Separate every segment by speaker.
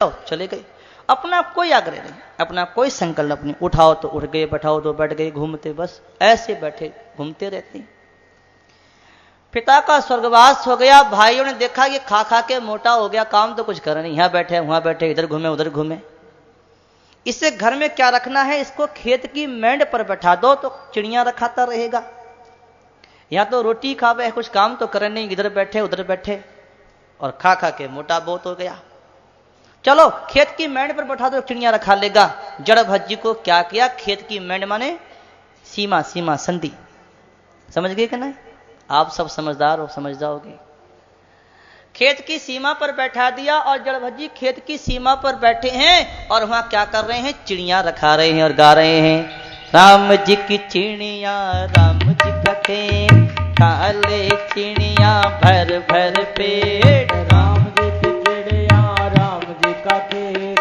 Speaker 1: चले गए। अपना कोई आग्रह नहीं, अपना कोई संकल्प नहीं, उठाओ तो उठ गए, बैठाओ तो बैठ गए, घूमते बस ऐसे बैठे घूमते रहते। पिता का स्वर्गवास हो गया। भाइयों ने देखा कि खा खा के मोटा हो गया, काम तो कुछ कर नहीं, यहां बैठे वहां बैठे, इधर घूमे उधर घूमे। इसे घर में क्या रखना है, इसको खेत की मेंढ पर बैठा दो तो चिड़िया रखाता रहेगा। या तो रोटी खावे, कुछ काम तो करे नहीं, इधर बैठे उधर बैठे, और खा खा के मोटा बहुत हो गया। चलो खेत की मेंढ पर बैठा दो, चिड़िया रखा लेगा। जड़ भज्जी को क्या किया, खेत की मेंढ माने सीमा, सीमा संधि, समझ गए कि नहीं? आप सब समझदार हो, समझ जाओगे। खेत की सीमा पर बैठा दिया और जड़ भज्जी खेत की सीमा पर बैठे हैं और वहां क्या कर रहे हैं, चिड़िया रखा रहे हैं और गा रहे हैं, राम जी की चिड़िया राम जी का खेत, खा ले चिड़िया भर भर पेट,
Speaker 2: राम जी की चिड़िया राम जी का खेत,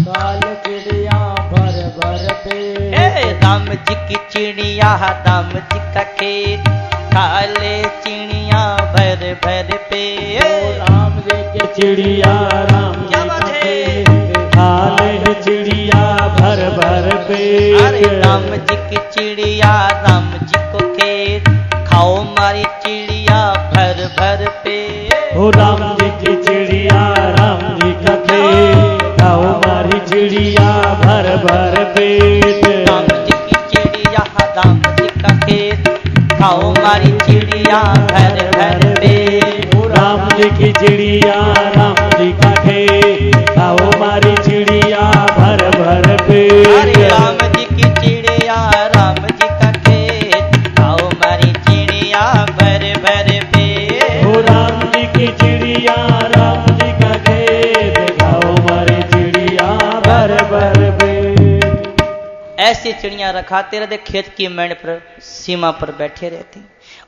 Speaker 2: काल चिड़िया भर भर पेट।
Speaker 1: राम जी की चिड़िया राम जी का खेत, खा ले चिड़िया भर भर पेट।
Speaker 2: राम जी की चिड़िया राम जी का खेत, खा ले चिड़िया भर भर पेट।
Speaker 1: अरे राम जी की चिड़िया राम जी को खेत, खाओ मारी चिड़िया भर भर पेट।
Speaker 2: ओ राम जी की चिड़िया राम जी का खेत, खाओ मारी चिड़िया भर भर पेट।
Speaker 1: राम जी की चिड़िया राम जी का खेत, खाओ मारी चिड़िया भर भर पेट।
Speaker 2: ओ राम जी की चिड़िया राम जी का खेत, खाओ मारी चिड़िया भर भर पेट।
Speaker 1: अरे राम जी की चिड़िया राम जी का खेत, खाओ मारी चिड़िया भर भर पेट।
Speaker 2: ओ राम जी की चिड़िया राम जी का खेत, खाओ मारी चिड़िया भर भर पेट।
Speaker 1: ऐसी चिड़िया रखाते रहते, खेत की मेंढ पर सीमा पर बैठे रहते।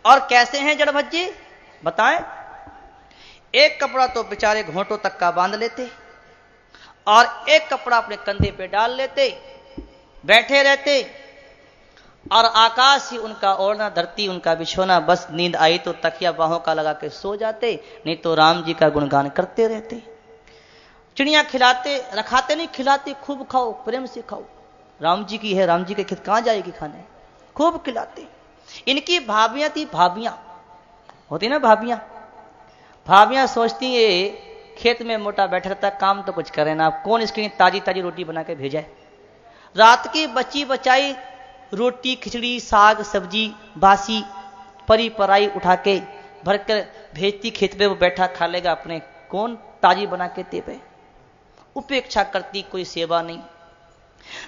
Speaker 1: और कैसे हैं जड़ भज्जी बताएं? एक कपड़ा तो बेचारे घोंटों तक का बांध लेते और एक कपड़ा अपने कंधे पे डाल लेते, बैठे रहते और आकाश ही उनका ओढ़ना, धरती उनका बिछोना, बस नींद आई तो तकिया बाहों का लगा के सो जाते, नहीं तो राम जी का गुणगान करते रहते। चिड़िया खिलाते रखाते नहीं, खिलाते खूब खाओ, प्रेम से खाओ, राम जी की है, राम जी के खेत कहां जाएगी खाने, खूब खिलाते। इनकी भाभियां थी, भाभियां होती ना भाभियां, भाभियां सोचती है खेत में मोटा बैठा रहता, काम तो कुछ करे ना, कौन इसके लिए ताजी ताजी रोटी बना के भेजाए। रात की बची बचाई रोटी खिचड़ी साग सब्जी बासी परी पराई उठा के भरकर भेजती खेत पे, वो बैठा खा लेगा अपने, कौन ताजी बना के दे पे। उपेक्षा करती, कोई सेवा नहीं।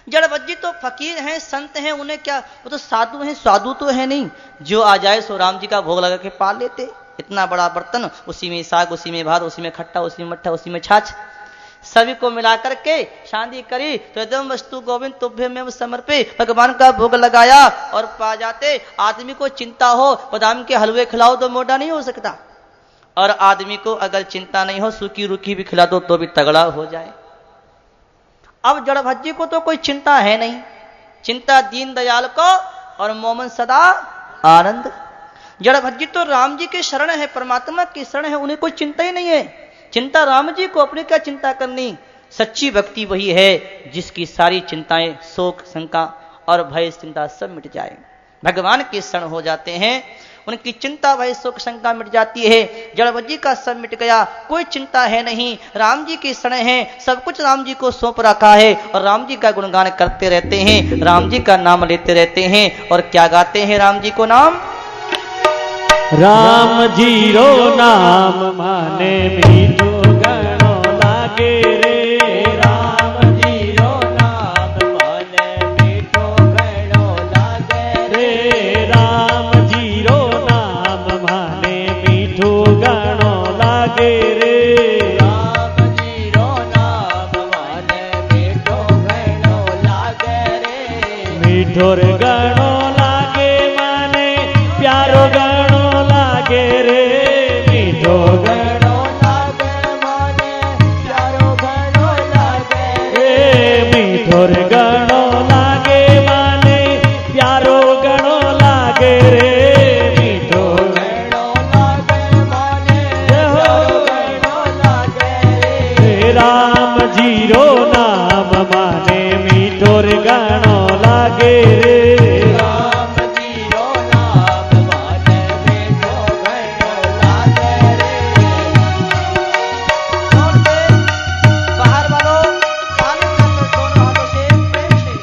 Speaker 1: जड़ भज्जी तो फकीर हैं, संत हैं, उन्हें क्या, वो तो साधु हैं, साधु तो है नहीं, जो आ जाए सो राम जी का भोग लगा के पाल लेते। इतना बड़ा बर्तन, उसी में साग, उसी में भात, उसी में खट्टा, उसी में मट्ठा, उसी में छाछ, सभी को मिला करके शांति करी तो एकदम वस्तु गोविंद तुभ्य में समर्पे, भगवान का भोग लगाया और पा जाते। आदमी को चिंता हो, बादाम के हलवे खिलाओ तो मोटा नहीं हो सकता, और आदमी को अगर चिंता नहीं हो, सूखी रूखी भी खिला दो तो भी तगड़ा हो जाए। अब जड़ भज्जी को तो कोई चिंता है नहीं, चिंता दीन दयाल को और मोमन सदा आनंद। जड़ भज्जी तो राम जी के शरण है, परमात्मा की शरण है, उन्हें कोई चिंता ही नहीं है। चिंता राम जी को, अपनी क्या चिंता करनी। सच्ची भक्ति वही है जिसकी सारी चिंताएं, शोक शंका और भय चिंता सब मिट जाए, भगवान के शरण हो जाते हैं, उनकी चिंता भय शोक शंका मिट जाती है। जड़ भज्जी का सब मिट गया, कोई चिंता है नहीं, राम जी की शरण है, सब कुछ राम जी को सौंप रखा है और राम जी का गुणगान करते रहते हैं, राम जी का नाम लेते रहते हैं। और क्या गाते हैं राम जी को नाम,
Speaker 2: राम जी रो नाम माने मीठो गणो लागे रे, राम जी रो नाम माने मीठो गणो लागे रे, राम जी रो नाम माने मीठो गणो लागे रे, राम जी रो नाम माने मीठो गणो लागे रे, मीठो रे गणो लागे माने प्यारो गणो लागे रे, मीठो गणो लागे माने प्यारो गणो लागे रे, मीठो रे गणो लागे माने प्यारो गणो लागे रे, मीठो गणो लागे माने प्यारो गणो लागे रे, राम जीरो नाम माने मीठो रे गाणो लागे रे
Speaker 1: राम जीरो नाम माने मीठो गाणो लागे रे। और से बाहर वालों ताली बजाकर दोनों हाथों से प्रेम से।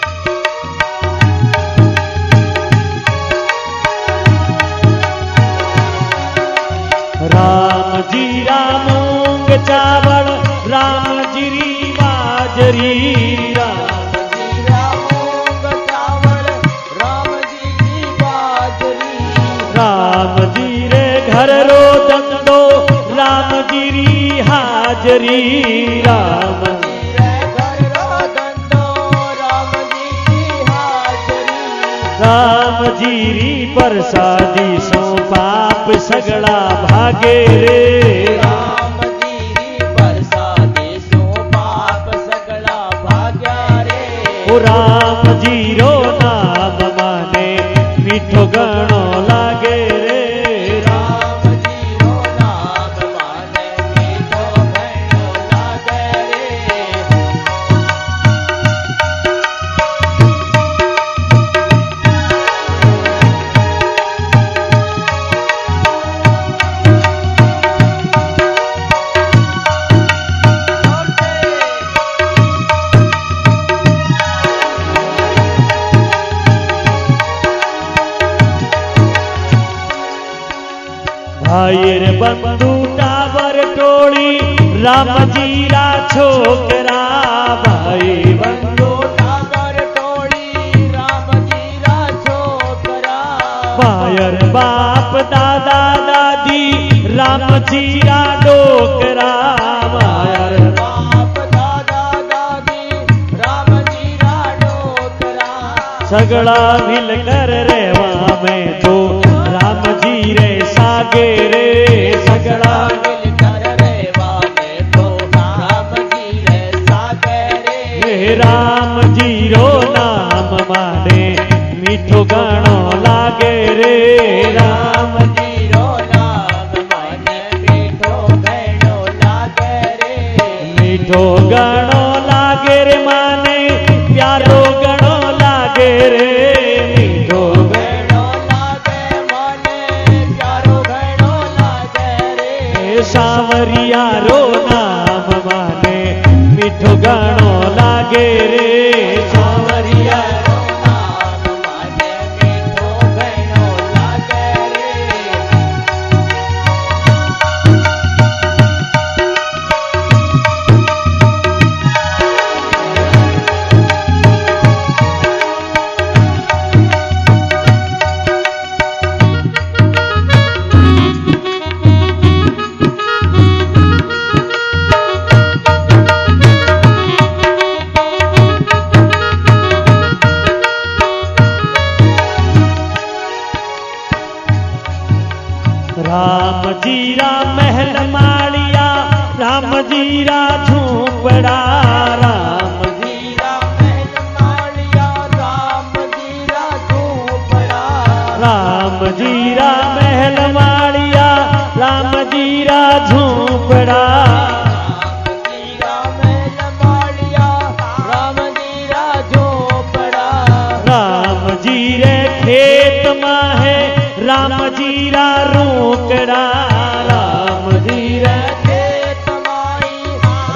Speaker 2: राम जीरा मूंग चावल राम जीरी बाजरी
Speaker 1: राम जीरा मूंग चावल राम जीरी बाजरी।
Speaker 2: राम जीरे घर रो दंडो राम जीरी हाजरी राम
Speaker 1: जीरे घर रो दंडो राम जीरी हाजरी।
Speaker 2: राम जीरी प्रसादी सो पाप सगड़ा भागे रे
Speaker 1: राम जीरी प्रसादी सो पाप सगला भाग्या रे।
Speaker 2: ओ राम जीरो नाम माने मीठो गणो लागे रे
Speaker 1: राम जीरो नाम माने मीठो गणो लागे रे।
Speaker 2: भाईर बंधु टावर टोली राम जीरा छोकरा भाई बंधु
Speaker 1: टावर टोली राम जीरा छोकरा।
Speaker 2: भायर बाप दादा दादी राम जीरा डोकरा भायर
Speaker 1: बाप दादा दादी राम जीरा डोकरा।
Speaker 2: सगड़ा मिलकर रेवा में तो राम जी रे सागे रे सगड़ा
Speaker 1: मिलकर रेवा में तो राम जी रे सागे रे।
Speaker 2: राम जीरो नाम माने मीठो गाणो लागे रे
Speaker 1: राम जीरो नाम माने मीठो गाणो लागे रे।
Speaker 2: मीठो गाणो लागे रे माने प्यारो गणो लागे रे मीठो
Speaker 1: गाणो लागे माने प्यारो गाणो लागे रे।
Speaker 2: सांवरिया रो नाम माने मीठो गाणो लागे रे सांवरिया
Speaker 1: रो नाम माने मीठो गाणो लागे रे।
Speaker 2: राम जीरा महल मालिया राम जीरा झूपड़ा राम
Speaker 1: जीरा महल मालिया राम जीरा झूपड़ा।
Speaker 2: राम जीरा महल मालिया राम जीरा झूपड़ा
Speaker 1: जीरा महल मालिया राम जीरा झूपड़ा।
Speaker 2: राम जीरे खेत माहे राम जीरा रोकड़ा राम जीरा
Speaker 1: खेत माई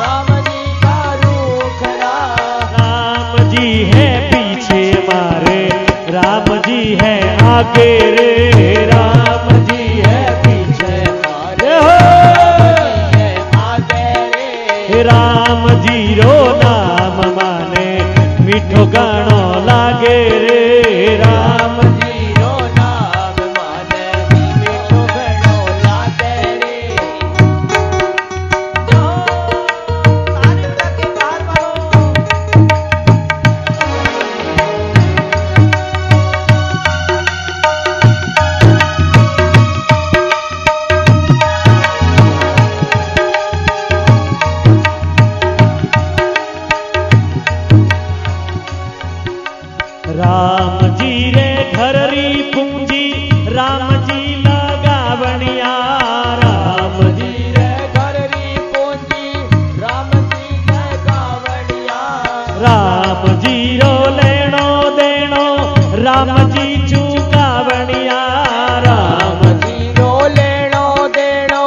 Speaker 1: राम जी का रूखड़ा।
Speaker 2: राम जी है पीछे मारे राम जी है आगे रे राम जी है पीछे मारे हो
Speaker 1: आगे रे।
Speaker 2: राम जीरो नाम माने मीठो गाणो लागे रे राम
Speaker 1: जीरो नाम माने मीठो गाणो लागे रे। जो ताली बजा के बाहर वालों।
Speaker 2: राम राम जी रो लेनो देनो राम जी चुकावनिया
Speaker 3: राम जी रो लेनो देनो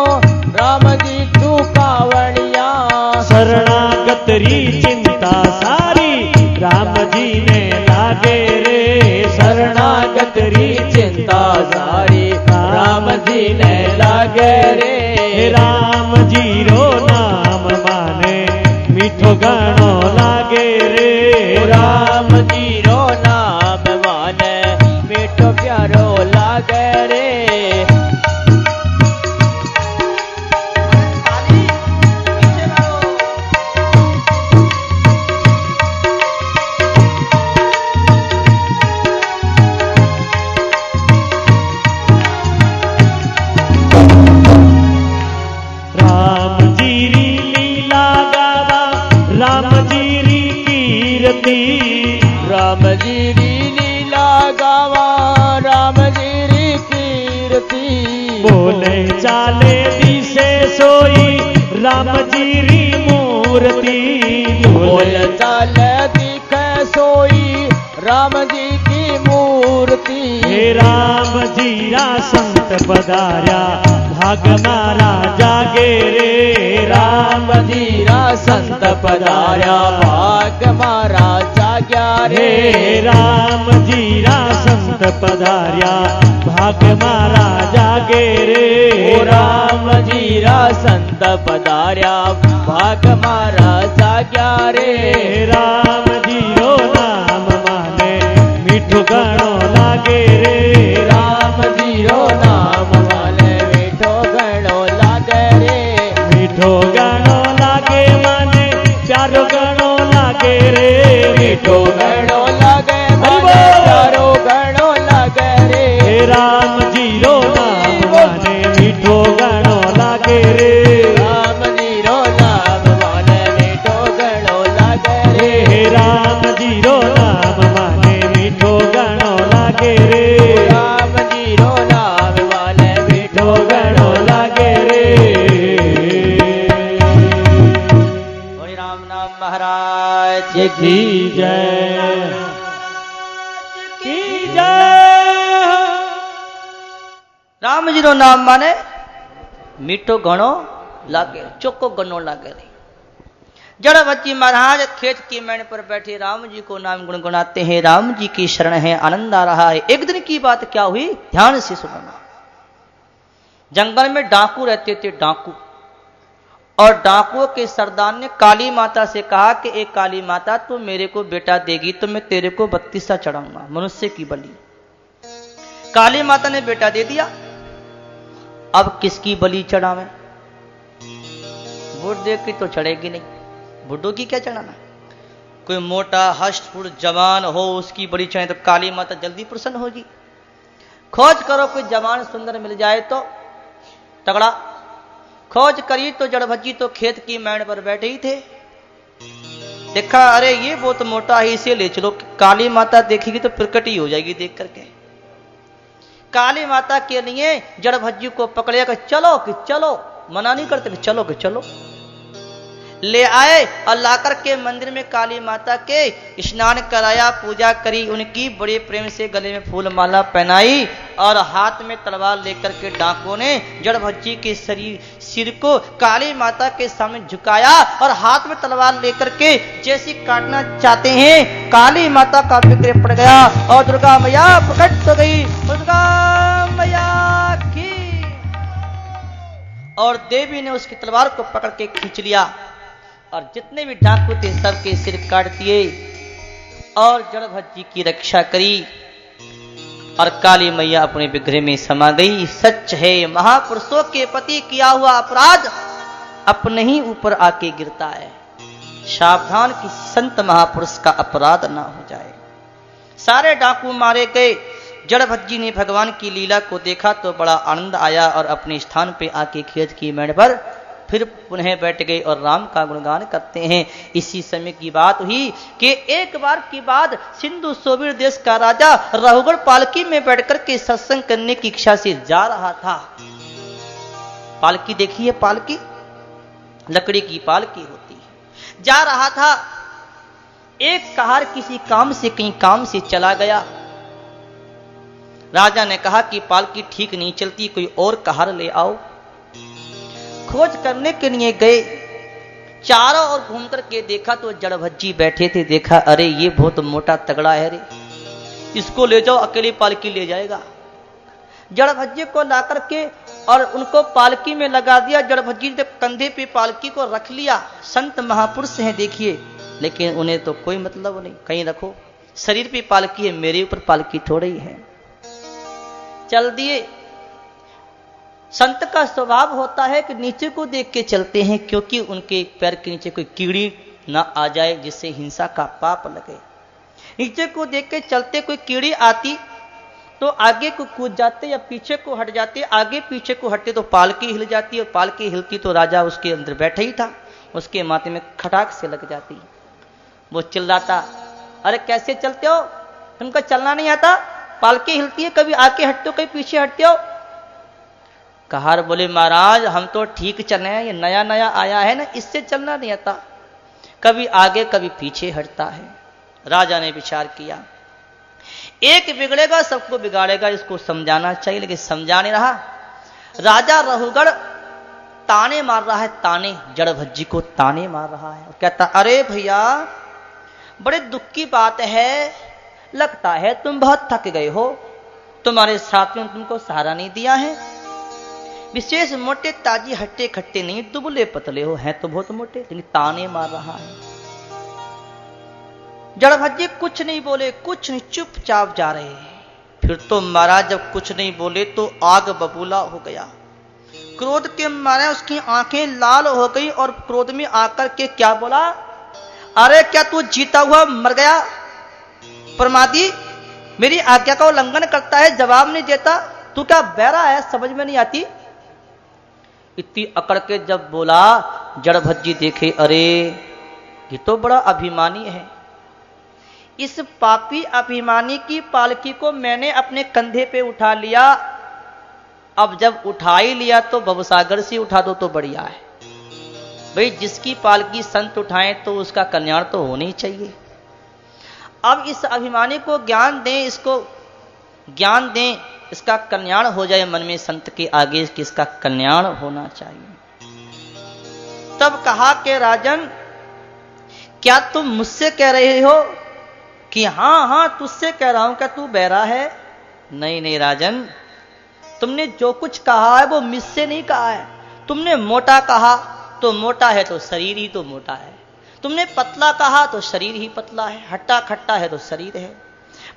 Speaker 3: राम जी चुकावनिया
Speaker 2: शरणागत री चिंता सारी राम जी ने लागे रे
Speaker 3: शरणागत री चिंता सारी राम जी ने लागे रे
Speaker 2: राम जी रो नाम माने मीठो गानो लागे रे
Speaker 3: राम जी रो नाम माने मीठो प्यारो लागे रे
Speaker 2: राम जी री लीला गावा राम जी री कीर्ति
Speaker 3: राम जी री लीला गावा राम जी री कीर्ति
Speaker 2: बोले चाले दिसे सोई राम जी री मूर्ति
Speaker 3: बोल चाल दिखे सोई राम जी की मूर्ति
Speaker 2: हे राम जी रा संत पधार्या भाग मारा जागे रे
Speaker 3: राम जी रा संत पधार्या भाग मारा जाग्या रे
Speaker 2: हे राम जी रा संत पधार्या भाग मारा जागे रे
Speaker 3: ओ राम जी रा संत पधार्या भाग मारा जाग्या रे
Speaker 2: राम जी रो नाम माने मीठो गानो लागे रे
Speaker 3: राम जी रो नाम माने मीठो गणो लागे रे
Speaker 2: मीठो गानो लागे माने प्यारो गानो लागे रे
Speaker 3: मीठो गणो लागे माने प्यारो गणो लागे रे
Speaker 2: हे राम जी रो नाम माने मीठो गानो लागे रे
Speaker 3: राम जी रो नाम माने मीठो गणो लागे रे
Speaker 2: हे राम जी रो नाम माने मीठो गानो लागे रे
Speaker 3: राम जी रो नाम माने मीठो
Speaker 2: मीठो गानो लागे रे
Speaker 1: हरि राम नाम महाराज
Speaker 2: की जय की जय
Speaker 1: राम जी रो नाम माने मीठो घणो लागे चोको गनो लागे रे जड़ बच्ची महाराज खेत की मैंने पर बैठे राम जी को नाम गुनगुनाते हैं राम जी की शरण है आनंद आ रहा है एक दिन की बात क्या हुई ध्यान से सुनना जंगल में डाकू रहते थे डाकू और डाकुओं के सरदार ने काली माता से कहा कि एक काली माता तू मेरे को बेटा देगी तो मैं तेरे को 32 चढ़ाऊंगा मनुष्य की बलि काली माता ने बेटा दे दिया अब किसकी बलि चढ़ावे बुढ़ देख की तो चढ़ेगी नहीं बुढ़ों की क्या चढ़ाना कोई मोटा हष्टपुर जवान हो उसकी बलि चढ़े तो काली माता जल्दी प्रसन्न होगी खोज करो कोई जवान सुंदर मिल जाए तो तगड़ा खोज करी तो जड़ भज्जी तो खेत की मैंड पर बैठे ही थे देखा अरे ये बहुत मोटा है इसे ले चलो काली माता देखेगी तो प्रकट ही हो जाएगी देख करके काली माता के लिए जड़ भज्जी को पकड़े कि चलो मना नहीं करते कि चलो ले आए और लाकर के मंदिर में काली माता के स्नान कराया पूजा करी उनकी बड़े प्रेम से गले में फूल माला पहनाई और हाथ में तलवार लेकर के डाकुओं ने जड़ भज्जी के सिर को काली माता के सामने झुकाया और हाथ में तलवार लेकर के जैसे काटना चाहते हैं काली माता का विग्रह पड़ गया और दुर्गा मैया प्रकट हो गई दुर्गा मैया की और देवी ने उसकी तलवार को पकड़ के खींच लिया और जितने भी डाकू थे सबके सिर काट दिए और जड़ भज्जी की रक्षा करी और काली मैया अपने विग्रह में समा गई सच है महापुरुषों के पति किया हुआ अपराध अपने ही ऊपर आके गिरता है सावधान कि संत महापुरुष का अपराध ना हो जाए सारे डाकू मारे गए जड़ भज्जी ने भगवान की लीला को देखा तो बड़ा आनंद आया और अपने स्थान पे आके खेत की मेड़ पर फिर पुनः बैठ गए और राम का गुणगान करते हैं। इसी समय की बात हुई कि एक बार की बात सिंधु सोबीर देश का राजा रहुगढ़ पालकी में बैठकर के सत्संग करने की इच्छा से जा रहा था। पालकी देखिए, पालकी लकड़ी की पालकी होती है। जा रहा था, एक कहार किसी काम से कहीं काम से चला गया। राजा ने कहा कि पालकी ठीक नहीं चलती, कोई और कहार ले आओ। खोज करने के लिए गए, चारों ओर घूम करके देखा तो जड़भज्जी बैठे थे। देखा अरे ये बहुत मोटा तगड़ा है रे, इसको ले जाओ, अकेली पालकी ले जाएगा। जड़भज्जी को ला करके और उनको पालकी में लगा दिया। जड़भज्जी ने कंधे पे पालकी को रख लिया। संत महापुरुष हैं देखिए, लेकिन उन्हें तो कोई मतलब नहीं, कहीं रखो, शरीर पे पालकी है, मेरे ऊपर पालकी थोड़ी है। चल दिए। संत का स्वभाव होता है कि नीचे को देख के चलते हैं, क्योंकि उनके पैर के नीचे कोई कीड़ी ना आ जाए जिससे हिंसा का पाप लगे। नीचे को देख के चलते, कोई कीड़ी आती तो आगे को कूद जाते या पीछे को हट जाते। आगे पीछे को हटते तो पालकी हिल जाती, और पालकी हिलती तो राजा उसके अंदर बैठा ही था, उसके माथे में खटाक से लग जाती। वो चिल्लाता, अरे कैसे चलते हो, तुमको चलना नहीं आता? पालकी हिलती है, कभी आगे हटते हो, कभी पीछे हटते हो। कहार बोले, महाराज हम तो ठीक चले हैं, ये नया नया आया है ना, इससे चलना नहीं आता, कभी आगे कभी पीछे हटता है। राजा ने विचार किया, एक बिगड़ेगा सबको बिगाड़ेगा, इसको समझाना चाहिए, लेकिन समझा नहीं रहा। राजा रहुगढ़ ताने मार रहा है, ताने, जड़भज्जी को ताने मार रहा है और कहता, अरे भैया बड़े दुख की बात है, लगता है तुम बहुत थक गए हो, तुम्हारे साथियों ने तुमको सहारा नहीं दिया है। विशेष मोटे ताजी हट्टे खट्टे नहीं, दुबले पतले हो, हैं तो बहुत मोटे, लेकिन ताने मार रहा है। जड़भज्जी कुछ नहीं बोले, कुछ नहीं, चुपचाप जा रहे हैं। फिर तो महाराज जब कुछ नहीं बोले तो आग बबूला हो गया। क्रोध के मारे उसकी आंखें लाल हो गई और क्रोध में आकर के क्या बोला, अरे क्या तू जीता हुआ मर गया? प्रमादी, मेरी आज्ञा का उल्लंघन करता है, जवाब नहीं देता, तू क्या बहरा है, समझ में नहीं आती? इतनी अकड़ के जब बोला, जड़भज्जी देखे, अरे ये तो बड़ा अभिमानी है, इस पापी अभिमानी की पालकी को मैंने अपने कंधे पे उठा लिया, अब जब उठा ही लिया तो भवसागर से उठा दो तो बढ़िया है। भाई जिसकी पालकी संत उठाएं तो उसका कल्याण तो होना ही चाहिए। अब इस अभिमानी को ज्ञान दें, इसको ज्ञान दें, इसका कल्याण हो जाए, मन में संत के आगे कि इसका कल्याण होना चाहिए। तब कहा कि राजन क्या तुम मुझसे कह रहे हो? कि हां हां तुझसे कह रहा हूं, क्या तू बहरा है? नहीं नहीं राजन, तुमने जो कुछ कहा है वो मुझसे नहीं कहा है। तुमने मोटा कहा तो मोटा है तो शरीर ही तो मोटा है, तुमने पतला कहा तो शरीर ही पतला है, हट्टा खट्टा है तो शरीर है,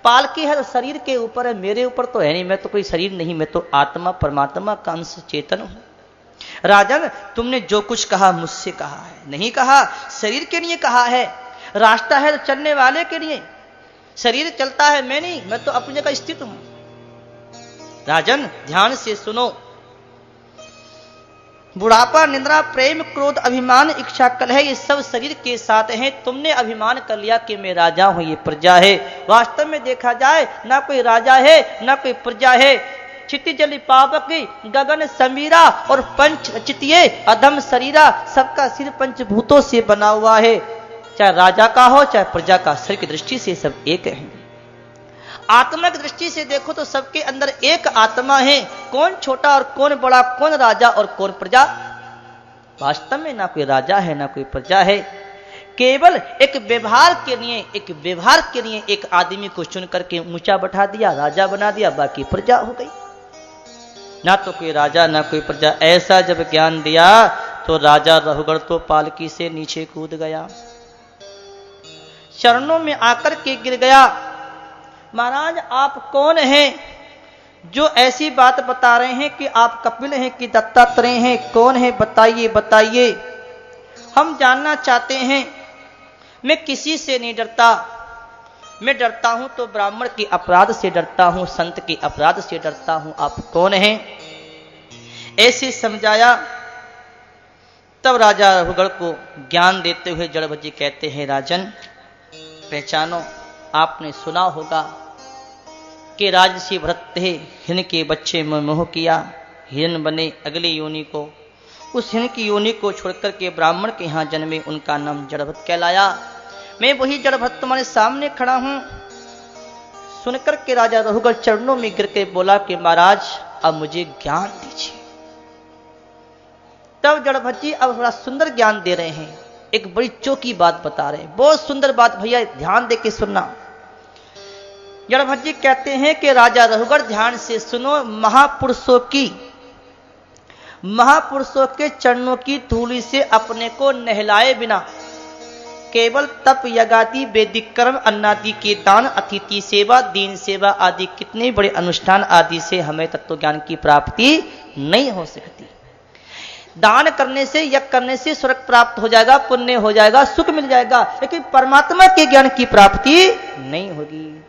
Speaker 1: पालकी है तो शरीर के ऊपर है, मेरे ऊपर तो है नहीं, मैं तो कोई शरीर नहीं, मैं तो आत्मा परमात्मा का अंश चेतन हूं। राजन तुमने जो कुछ कहा मुझसे कहा है, नहीं कहा, शरीर के लिए कहा है। रास्ता है तो चलने वाले के लिए, शरीर चलता है, मैं नहीं, मैं तो अपनी जगह स्थित हूं। राजन ध्यान से सुनो, बुढ़ापा, निद्रा, प्रेम, क्रोध, अभिमान, इच्छा, कलह, ये सब शरीर के साथ हैं। तुमने अभिमान कर लिया कि मैं राजा हूं, ये प्रजा है। वास्तव में देखा जाए ना कोई राजा है ना कोई प्रजा है। क्षितिजल पावकी, गगन समीरा और पंच चितिये अधम शरीरा, सबका सिर पंचभूतों से बना हुआ है। चाहे राजा का हो चाहे प्रजा का, शरीर की दृष्टि से सब एक है। आत्मा की दृष्टि से देखो तो सबके अंदर एक आत्मा है। कौन छोटा और कौन बड़ा, कौन राजा और कौन प्रजा? वास्तव में ना कोई राजा है ना कोई प्रजा है। केवल एक व्यवहार के लिए एक आदमी को चुन करके ऊंचा बैठा दिया, राजा बना दिया, बाकी प्रजा हो गई। ना तो कोई राजा ना कोई प्रजा। ऐसा जब ज्ञान दिया तो राजा रहुगढ़ तो पालकी से नीचे कूद गया, चरणों में आकर के गिर गया। महाराज आप कौन हैं जो ऐसी बात बता रहे हैं कि आप कपिल हैं कि दत्तात्रेय हैं? कौन है बताइए बताइए, हम जानना चाहते हैं। मैं किसी से नहीं डरता, मैं डरता हूं तो ब्राह्मण के अपराध से डरता हूं, संत के अपराध से डरता हूं। आप कौन हैं? ऐसे समझाया। तब राजा रघुगढ़ को ज्ञान देते हुए जड़भज्जी कहते हैं, राजन पहचानो, आपने सुना होगा कि राजसी भरत थे, हिरण के बच्चे में मोह किया, हिरण बने अगली योनि को, उस हिरण की योनि को छोड़कर के ब्राह्मण के यहां जन्मे, उनका नाम जड़भत कहलाया। मैं वही जड़ भक्त तुम्हारे सामने खड़ा हूं। सुनकर के राजा रघुगढ़ चरणों में गिर के बोला कि महाराज अब मुझे ज्ञान दीजिए। तब जड़ भक्त जी अब बड़ा सुंदर ज्ञान दे रहे हैं, एक बड़ी चौकी बात बता रहे हैं, बहुत सुंदर बात, भैया ध्यान दे के सुनना। जड़ भक्त जी कहते हैं कि राजा रघुगढ़ ध्यान से सुनो, महापुरुषों के चरणों की धूलि से अपने को नहलाए बिना केवल तप यज्ञादि वैदिक कर्म अन्नादि के दान अतिथि सेवा दीन सेवा आदि कितने बड़े अनुष्ठान आदि से हमें तत्व ज्ञान की प्राप्ति नहीं हो सकती। दान करने से यज्ञ करने से स्वर्ग प्राप्त हो जाएगा, पुण्य हो जाएगा, सुख मिल जाएगा, लेकिन परमात्मा के ज्ञान की प्राप्ति नहीं होगी।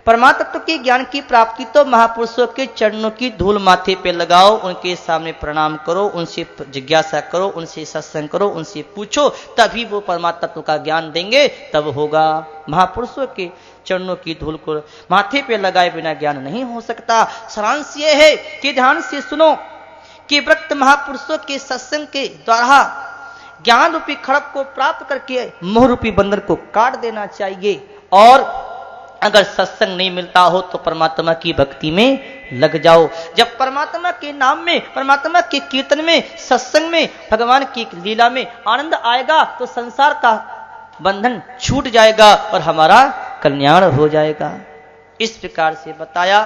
Speaker 1: परमात्मा तत्व के ज्ञान की प्राप्ति तो महापुरुषों के चरणों की धूल माथे पे लगाओ, उनके सामने प्रणाम करो, उनसे जिज्ञासा करो, उनसे सत्संग करो, उनसे पूछो, तभी वो परमात्मा तत्व का ज्ञान देंगे, तब होगा। महापुरुषों के चरणों की धूल को माथे पे लगाए बिना ज्ञान नहीं हो सकता। सारांश ये है कि ध्यान से सुनो कि वृत्त महापुरुषों के सत्संग के द्वारा ज्ञान रूपी खड़ग को प्राप्त करके मोह रूपी बंधन को काट देना चाहिए। और अगर सत्संग नहीं मिलता हो तो परमात्मा की भक्ति में लग जाओ। जब परमात्मा के नाम में, परमात्मा के कीर्तन में, सत्संग में, भगवान की लीला में आनंद आएगा तो संसार का बंधन छूट जाएगा और हमारा कल्याण हो जाएगा। इस प्रकार से बताया।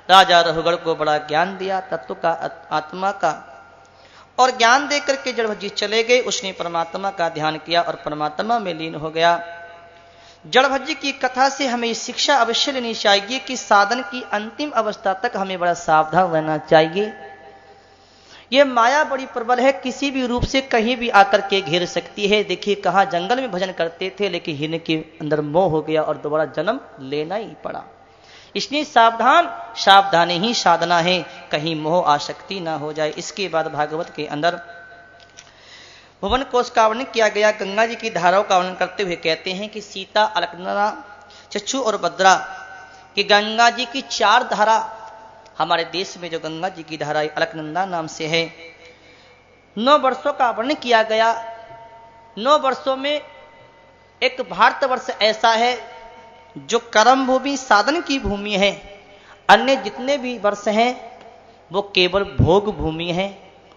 Speaker 1: राजा रघुगढ़ को बड़ा ज्ञान दिया तत्व का, आत्मा का, और ज्ञान देकर के जड़ भक्त जी चले गए। उसने परमात्मा का ध्यान किया और परमात्मा में लीन हो गया। जड़ भक्त जी की कथा से हमें शिक्षा अवश्य लेनी चाहिए कि साधन की अंतिम अवस्था तक हमें बड़ा सावधान रहना चाहिए। यह माया बड़ी प्रबल है, किसी भी रूप से कहीं भी आकर के घेर सकती है। देखिए कहाँ जंगल में भजन करते थे लेकिन हिरण के अंदर मोह हो गया और दोबारा जन्म लेना ही पड़ा। इसलिए सावधानी ही साधना है, कहीं मोह आसक्ति ना हो जाए। इसके बाद भागवत के अंदर भुवन कोश का वर्णन किया गया। गंगा जी की धाराओं का वर्णन करते हुए कहते हैं कि सीता, अलकनंदा, चक्षु और भद्रा कि गंगा जी की 4 धारा, हमारे देश में जो गंगा जी की धारा अलकनंदा नाम से है, 9 वर्षों का वर्णन किया गया। 9 वर्षों में एक भारतवर्ष ऐसा है जो कर्म भूमि, साधन की भूमि है। अन्य जितने भी वर्ष हैं वो केवल भोग भूमि है,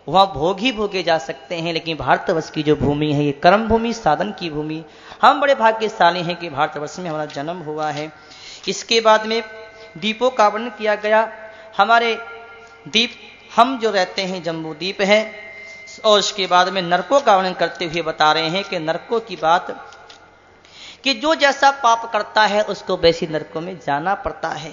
Speaker 1: वहां भोग ही भोगे जा सकते हैं। लेकिन भारतवर्ष की जो भूमि है ये कर्म भूमि, साधन की भूमि। हम बड़े भाग्यशाली हैं कि भारतवर्ष में हमारा जन्म हुआ है। इसके बाद में द्वीपों का वर्णन किया गया। हमारे द्वीप, हम जो रहते हैं जम्बू द्वीप है। और इसके बाद में नरकों का वर्णन करते हुए बता रहे हैं कि नरकों की बात कि जो जैसा पाप करता है उसको वैसी नरकों में जाना पड़ता है।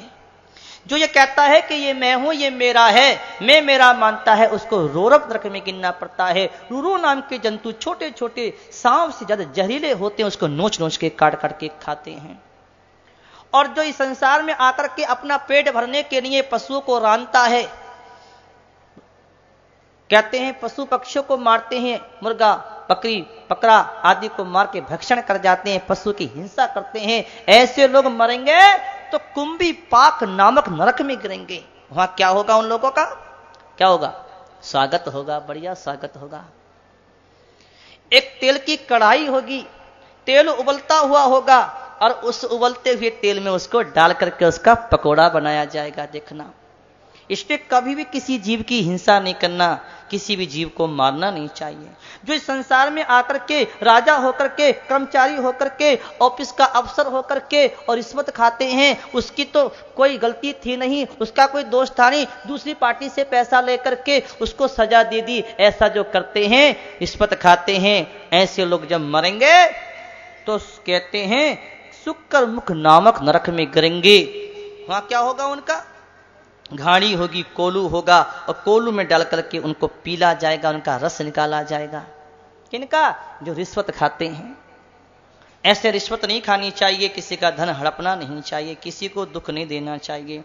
Speaker 1: जो ये कहता है कि ये मैं हूं, ये मेरा है, मैं मेरा मानता है, उसको रोरव नरक में गिनना पड़ता है। रूरू नाम के जंतु छोटे छोटे सांप से ज्यादा जहरीले होते हैं, उसको नोच नोच के काट के खाते हैं। और जो इस संसार में आकर के अपना पेट भरने के लिए पशुओं को रांधता है, कहते हैं पशु पक्षियों को मारते हैं, मुर्गा, बकरी, बकरा आदि को मार के भक्षण कर जाते हैं, पशु की हिंसा करते हैं। ऐसे लोग मरेंगे तो कुंभी पाक नामक नरक में गिरेंगे। वहां क्या होगा? उन लोगों का क्या होगा? स्वागत होगा, बढ़िया स्वागत होगा। एक तेल की कढ़ाई होगी, तेल उबलता हुआ होगा और उस उबलते हुए तेल में उसको डाल करके उसका पकोड़ा बनाया जाएगा। देखना, इसलिए कभी भी किसी जीव की हिंसा नहीं करना, किसी भी जीव को मारना नहीं चाहिए। जो इस संसार में आकर के राजा होकर के, कर्मचारी होकर के, ऑफिस का अफसर होकर के और रिश्वत खाते हैं, उसकी तो कोई गलती थी नहीं, उसका कोई दोष था नहीं, दूसरी पार्टी से पैसा लेकर के उसको सजा दे दी। ऐसा जो करते हैं, रिश्वत खाते हैं, ऐसे लोग जब मरेंगे तो कहते हैं शुक्र मुख नामक नरक में गिरेंगे। वहां क्या होगा? उनका घाणी होगी, कोलू होगा और कोलू में डाल करके उनको पीला जाएगा, उनका रस निकाला जाएगा। किनका? जो रिश्वत खाते हैं। ऐसे रिश्वत नहीं खानी चाहिए, किसी का धन हड़पना नहीं चाहिए, किसी को दुख नहीं देना चाहिए।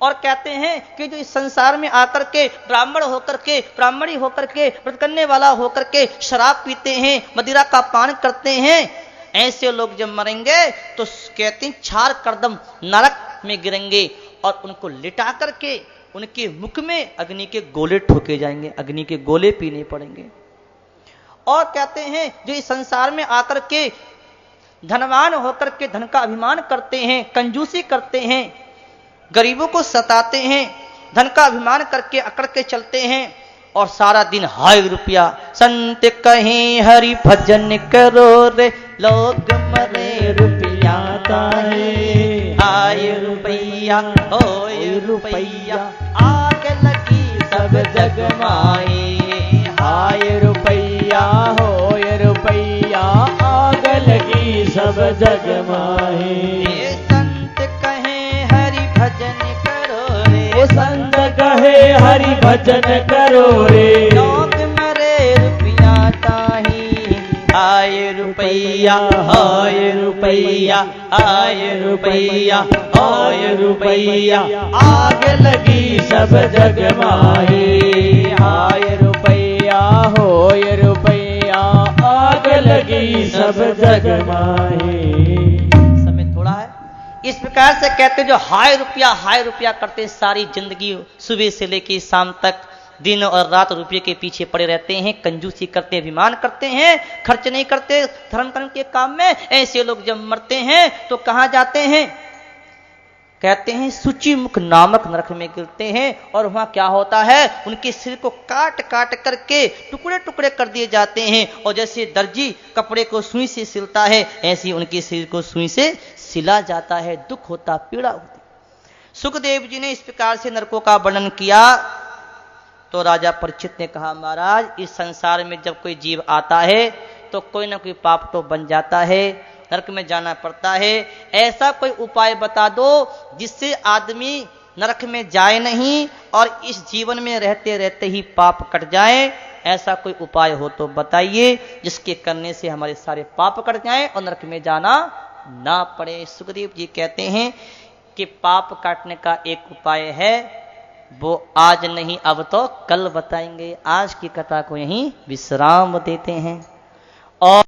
Speaker 1: और कहते हैं कि जो इस संसार में आकर के ब्राह्मण होकर के, ब्राह्मणी होकर के, व्रत करने वाला होकर के शराब पीते हैं, मदिरा का पान करते हैं, ऐसे लोग जब मरेंगे तो कहते हैं 4 करदम नरक में गिरेंगे और उनको लिटा करके उनके मुख में अग्नि के गोले ठोके जाएंगे, अग्नि के गोले पीने पड़ेंगे। और कहते हैं जो इस संसार में आकर के धनवान होकर के धन का अभिमान करते हैं, कंजूसी करते हैं, गरीबों को सताते हैं, धन का अभिमान करके अकड़ के चलते हैं और सारा दिन हाय रुपया। संत कहीं हरि भजन करो रे लोग मरे रुपया ताए, हाय रुपया होय रुपया आग लगी सब जग माए,
Speaker 3: हाय रुपया होय रुपया आग लगी सब जग माहे।
Speaker 1: ये संत कहे हरि भजन करो रे,
Speaker 3: ओ संत कहे हरि भजन करो रे,
Speaker 1: लोग मरे रुपया ताही, आय रुपया हाय रुपया आय रुपया हाय रुपया
Speaker 3: आग लगी सब जग माहे, हाय रुपया होय रुपया आग लगी सब जग माहे।
Speaker 1: समय थोड़ा है। इस प्रकार से कहते जो हाय रुपया करते सारी जिंदगी सुबह से लेकर शाम तक दिन और रात रुपये के पीछे पड़े रहते हैं, कंजूसी करते हैं, अभिमान करते हैं, खर्च नहीं करते धर्म कर्म के काम में। ऐसे लोग जब मरते हैं तो कहां जाते हैं? कहते हैं सूची मुख नामक नरक में गिरते हैं। और वहां क्या होता है? उनके सिर को काट काट करके टुकड़े टुकड़े कर दिए जाते हैं। और जैसे दर्जी कपड़े को सुई से सिलता है, ऐसे उनके सिर को सुई से सिला जाता है। दुख होता, पीड़ा होती। सुखदेव जी ने इस प्रकार से नरकों का वर्णन किया तो राजा परीक्षित ने कहा, महाराज इस संसार में जब कोई जीव आता है तो कोई ना कोई पाप तो बन जाता है, नरक में जाना पड़ता है। ऐसा कोई उपाय बता दो जिससे आदमी नरक में जाए नहीं और इस जीवन में रहते रहते ही पाप कट जाए। ऐसा कोई उपाय हो तो बताइए जिसके करने से हमारे सारे पाप कट जाएं और नरक में जाना ना पड़े। सुखदेव जी कहते हैं कि पाप काटने का एक उपाय है, वो आज नहीं अब तो कल बताएंगे। आज की कथा को यहीं विश्राम देते हैं और